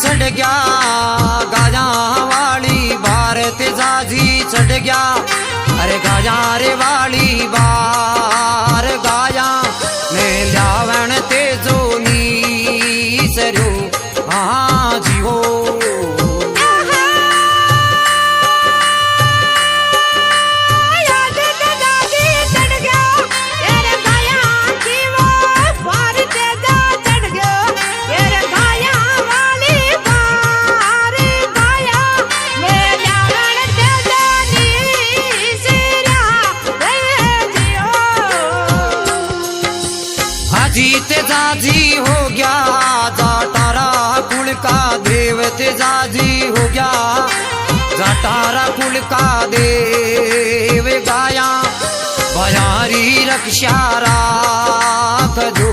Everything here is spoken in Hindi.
चढ़ गया गाया वाली बार तेजाजी चढ़ गया। अरे गाया रे वाली बार गाया मैं लावण तेजो नी सरू हाँ जी हो। तेजाजी हो गया जाटारा कुल का देव तेजाजी हो गया जाटारा कुल का देव गाया बयारी रक्षा राख जो।